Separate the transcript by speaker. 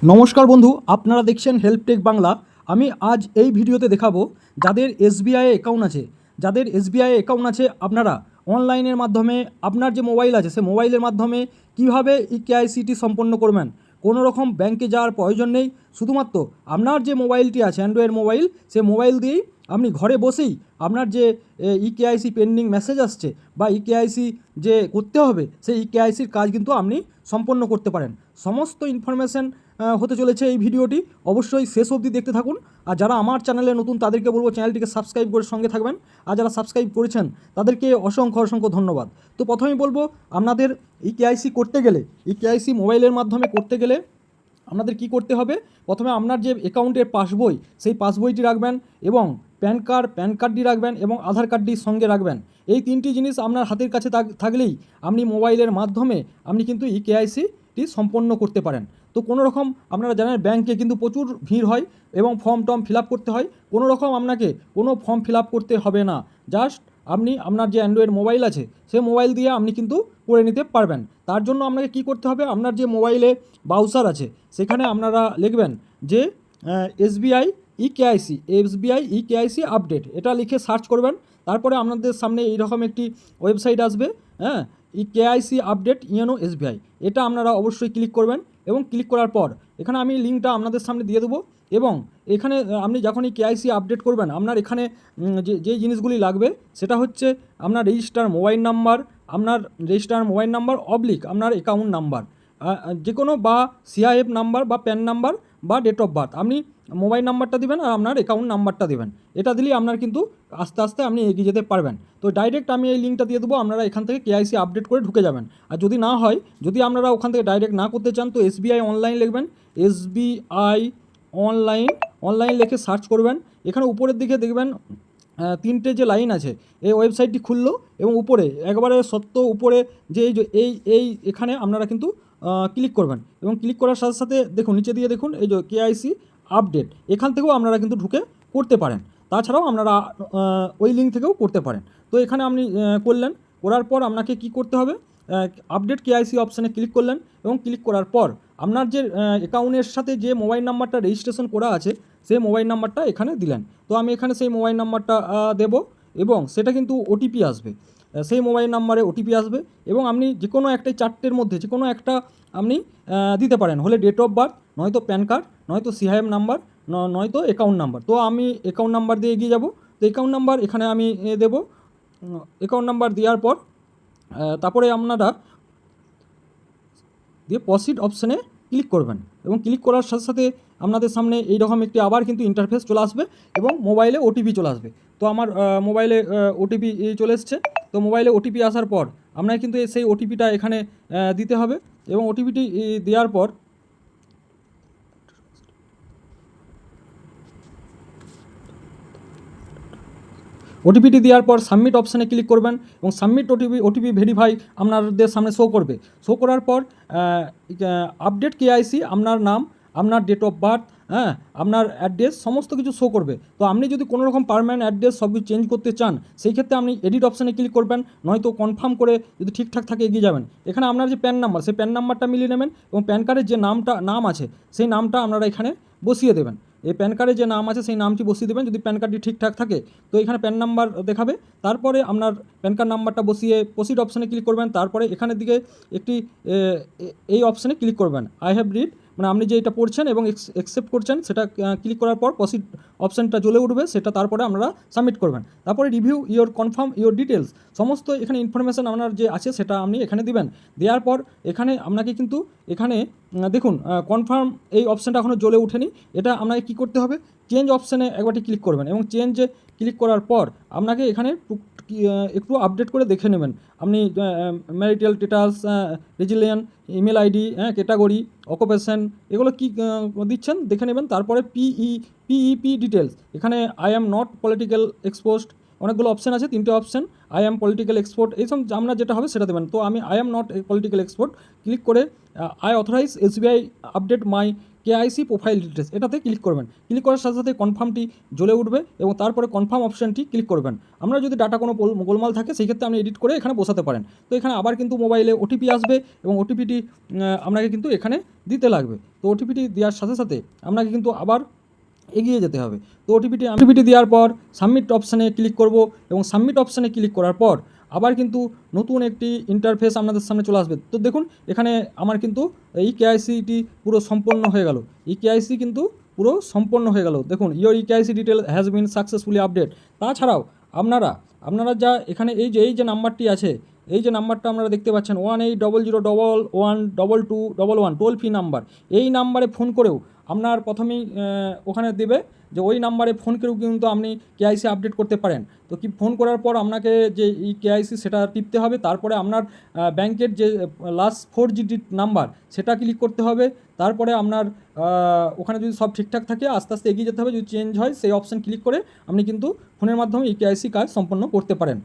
Speaker 1: নমস্কার বন্ধু, আপনারা দেখছেন হেল্প টেক বাংলা। আমি আজ এই ভিডিওতে দেখাবো যাদের এসবিআই অ্যাকাউন্ট আছে আপনারা অনলাইনের মাধ্যমে আপনার যে মোবাইল আছে সে মোবাইলের মাধ্যমে কিভাবে ইকেআইসিটি সম্পন্ন করবেন। কোনো রকম ব্যাংকে যাওয়ার প্রয়োজন নেই, শুধুমাত্র আপনার যে মোবাইলটি আছে অ্যান্ড্রয়েড মোবাইল, সে মোবাইল দিয়েই আপনি ঘরে বসেই আপনার যে ইকেআইসি পেন্ডিং মেসেজ আসছে বা ইকেআইসি যে করতে হবে সেই ইকেআইসির কাজ কিন্তু আপনি সম্পন্ন করতে পারেন। সমস্ত ইনফরমেশান হতে চলেছে এই ভিডিওটি, অবশ্যই শেষ অবধি দেখতে থাকুন। আর যারা আমার চ্যানেলে নতুন তাদেরকে বলবো চ্যানেলটিকে সাবস্ক্রাইব করে সঙ্গে থাকবেন, আর যারা সাবস্ক্রাইব করেছেন তাদেরকে অসংখ্য ধন্যবাদ। তো প্রথমেই বলবো, আপনাদের ইকেআইসি করতে গেলে, ইকেআইসি মোবাইলের মাধ্যমে করতে গেলে আপনাদের কি করতে হবে। প্রথমে আপনার যে অ্যাকাউন্টের পাসবই, সেই পাসবইটি রাখবেন এবং প্যান কার্ডটি রাখবেন এবং আধার কার্ডটি সঙ্গে রাখবেন। এই তিনটি জিনিস আপনার হাতের কাছে থাকলেই আপনি মোবাইলের মাধ্যমে আপনি কিন্তু ইকেআইসিটি সম্পন্ন করতে পারেন। তো কোনো রকম, আপনারা জানেন ব্যাংকে কিন্তু প্রচুর ভিড় হয় এবং ফর্ম ফিল আপ করতে হয়। কোনো রকম আপনাকে কোনো ফর্ম ফিল আপ করতে হবে না, জাস্ট আপনি আপনার যে অ্যান্ড্রয়েড মোবাইল আছে সে মোবাইল দিয়ে আপনি কিন্তু করে নিতে পারবেন। তার জন্য আপনাকে কি করতে হবে, আপনার যে মোবাইলে ব্রাউজার আছে সেখানে আপনারা লিখবেন যে এসবিআই ইকেআইসি আপডেট, এটা লিখে সার্চ করবেন। তারপরে আপনাদের সামনে এইরকম একটি ওয়েবসাইট আসবে, হ্যাঁ, ইকেআইসি আপডেট ইয়েনো এসবিআই, এটা আপনারা অবশ্যই ক্লিক করবেন। এবং ক্লিক করার পর এখানে আমি লিঙ্কটা আপনাদের সামনে দিয়ে দেবো। এবং এখানে আপনি যখনই কেআইসি আপডেট করবেন, আপনার এখানে যে জিনিসগুলি লাগবে সেটা হচ্ছে আপনার রেজিস্টার মোবাইল নাম্বার অবলিক আপনার অ্যাকাউন্ট নাম্বার, যে কোনো বা সিআইএফ নাম্বার বা প্যান নাম্বার বা ডেট অফ বার্থ, আপনি মোবাইল নাম্বারটা দেবেন আর আপনার অ্যাকাউন্ট নাম্বারটা দেবেন। এটা দিলেই আপনার কিন্তু আস্তে আস্তে আপনি এগিয়ে যেতে পারবেন। তো ডাইরেক্ট আমি এই লিঙ্কটা দিয়ে দেবো, আপনারা এখান থেকে কেআইসি আপডেট করে ঢুকে যাবেন। আর যদি না হয়, যদি আপনারা ওখান থেকে ডাইরেক্ট না করতে চান, তো এসবিআই অনলাইন লিখবেন, এসবিআই অনলাইন লিখে সার্চ করবেন। এখানে উপরের দিকে দেখবেন তিনটে যে লাইন আছে, এই ওয়েবসাইটটি খুললো এবং উপরে একবারে উপরে যে এই এখানে আপনারা কিন্তু ক্লিক করবেন। এবং ক্লিক করার সাথে সাথে দেখুন নিচে দিয়ে দেখুন এই যে কেআইসি আপডেট, এখান থেকেও আপনারা কিন্তু ঢুকে করতে পারেন। তাছাড়াও আপনারা ওই লিঙ্ক থেকেও করতে পারেন। তো এখানে আপনি করলেন, করার পর আপনাকে কি করতে হবে, আপডেট কেআইসি অপশানে ক্লিক করলেন এবং ক্লিক করার পর আপনার যে অ্যাকাউন্টের সাথে যে মোবাইল নাম্বারটা রেজিস্ট্রেশন করা আছে সেই মোবাইল নাম্বারটা এখানে দিলেন। তো আমি এখানে সেই মোবাইল নাম্বারটা দেব এবং সেটা কিন্তু ওটিপি আসবে, সেই মোবাইল নাম্বারে ওটিপি আসবে। এবং আপনি যে কোনো একটা চারটের মধ্যে যে কোনো একটা আপনি দিতে পারেন, হলে ডেট অফ বার্থ, নয়তো প্যান কার্ড, নয়তো সিআইএম নাম্বার, নয়তো অ্যাকাউন্ট নাম্বার। তো আমি অ্যাকাউন্ট নাম্বার দিয়ে এগিয়ে যাব। তো অ্যাকাউন্ট নাম্বার এখানে আমি দেব। অ্যাকাউন্ট নাম্বার দেওয়ার পর তারপরে আপনারা দিয়ে প্রসিড অপশানে ক্লিক করবেন এবং ক্লিক করার সাথে সাথে আপনাদের সামনে এইরকম একটি আবার কিন্তু ইন্টারফেস চলে আসবে এবং মোবাইলে ওটিপি চলে আসবে। তো আমার মোবাইলে ওটিপি চলে এসছে। তো মোবাইলে ওটিপি আসার পর আপনাকে কিন্তু সেই ওটিপিটা এখানে দিতে হবে এবং ওটিপিটি দেওয়ার পর ওটিপিটি দেওয়ার পর সাবমিট অপশানে ক্লিক করবেন এবং সাবমিট ওটিপি ভেরিফাই আপনাদের সামনে শো করবে। শো করার পর আপডেট কেআইসি, আপনার নাম, আপনার ডেট অফ বার্থ, হ্যাঁ, আপনার অ্যাড্রেস, সমস্ত কিছু শো করবে। তো আপনি যদি কোনো রকম পারমানেন্ট অ্যাড্রেস সব কিছু চেঞ্জ করতে চান, সেই ক্ষেত্রে আপনি এডিট অপশানে ক্লিক করবেন, নয়তো কনফার্ম করে যদি ঠিকঠাক থাকে এগিয়ে যাবেন। এখানে আপনার যে প্যান নাম্বার, সেই প্যান নাম্বারটা মিলিয়ে নেবেন এবং প্যান কার্ডের যে নাম আছে সেই নামটা আপনারা এখানে বসিয়ে দেবেন। এই প্যান কার্ডে যে নাম আছে সেই নামটি বসিয়ে দেবেন যদি প্যান কার্ডটি ঠিকঠাক থাকে। তো এখানে প্যান নাম্বার দেখাবে, তারপরে আপনার প্যান কার্ড নাম্বারটা বসিয়ে প্রসিড অপশানে ক্লিক করবেন। তারপরে এখানের দিকে একটি এই অপশানে ক্লিক করবেন, আই হ্যাভ রিড, মানে আপনি যে এটা পড়ছেন এবং অ্যাকসেপ্ট করছেন সেটা ক্লিক করার পর প্রসিড অপশানটা জ্বলে উঠবে, সেটা তারপরে আপনারা সাবমিট করবেন। তারপরে রিভিউ কনফার্ম ইওর ডিটেলস, সমস্ত এখানে ইনফরমেশান আপনার যে আছে সেটা আপনি এখানে দিবেন। দেওয়ার পর এখানে আপনাকে কিন্তু এখানে দেখুন কনফার্ম এই অপশানটা এখনও জ্বলে ওঠেনি। এটা আপনাকে কী করতে হবে, চেঞ্জ অপশানে একবারটি ক্লিক করবেন এবং চেঞ্জে ক্লিক করার পর আপনাকে এখানে একটু আপডেট করে দেখে নেবেন আপনি marital status, religion, email ID, category, occupation, এগুলো কী দিচ্ছেন দেখে নেবেন। তারপরে পিইপি ডিটেলস, এখানে I am not political exposed, অনেকগুলো অপশান আছে, তিনটে option, I am political export, এইসব আমরা যেটা হবে সেটা দেবেন। তো আমি I am not political export click করে I authorise SBI update my KYC profile details এটাতে ক্লিক করবেন। ক্লিক করার সাথে সাথে কনফার্মটি জ্বলে উঠবে এবং তারপরে কনফার্ম অপশানটি ক্লিক করবেন। আপনার যদি ডাটা কোনো গোলমাল থাকে সেই ক্ষেত্রে আপনি এডিট করে এখানে বসাতে পারেন। তো এখানে আবার কিন্তু মোবাইলে ওটিপি আসবে এবং ওটিপিটি আপনাকে কিন্তু এখানে দিতে লাগবে। তো ওটিপিটি দেওয়ার সাথে সাথে আপনাকে কিন্তু আবার এগিয়ে যেতে হবে। তো ওটিপিটি দেওয়ার পর সাবমিট অপশানে ক্লিক করব এবং সাবমিট অপশানে ক্লিক করার পর আবার কিন্তু নতুন একটি ইন্টারফেস আপনাদের সামনে চলে আসবে। তো দেখুন এখানে আমার কিন্তু এই কেআইসিটি পুরো সম্পন্ন হয়ে গেল। এই কেআইসি কিন্তু পুরো সম্পন্ন হয়ে গেল। দেখুন your KYC detail has been successfully update. তাছাড়াও আপনারা যা এখানে এই যে নাম্বারটি আছে, এই যে নাম্বারটা আপনারা দেখতে পাচ্ছেন 1800112211 টোল ফ্রি নাম্বার, এই নাম্বারে ফোন করেও আপনার প্রথমেই ওখানে দেবে যে ওই নাম্বারে ফোন করেও কিন্তু আপনি কেআইসি আপডেট করতে পারেন। তো কি ফোন করার পর আপনাকে যে এই কেআইসি সেটা টিপতে হবে, তারপরে আপনার ব্যাংকের যে লাস্ট 4 ডিজিট নাম্বার সেটা ক্লিক করতে হবে। তারপরে আপনার ওখানে যদি সব ঠিকঠাক থাকে আস্তে আস্তে এগিয়ে যেতে হবে। যদি চেঞ্জ হয় সেই অপশান ক্লিক করে আপনি কিন্তু ফোনের মাধ্যমে এই কেআইসি কাজ সম্পন্ন করতে পারেন।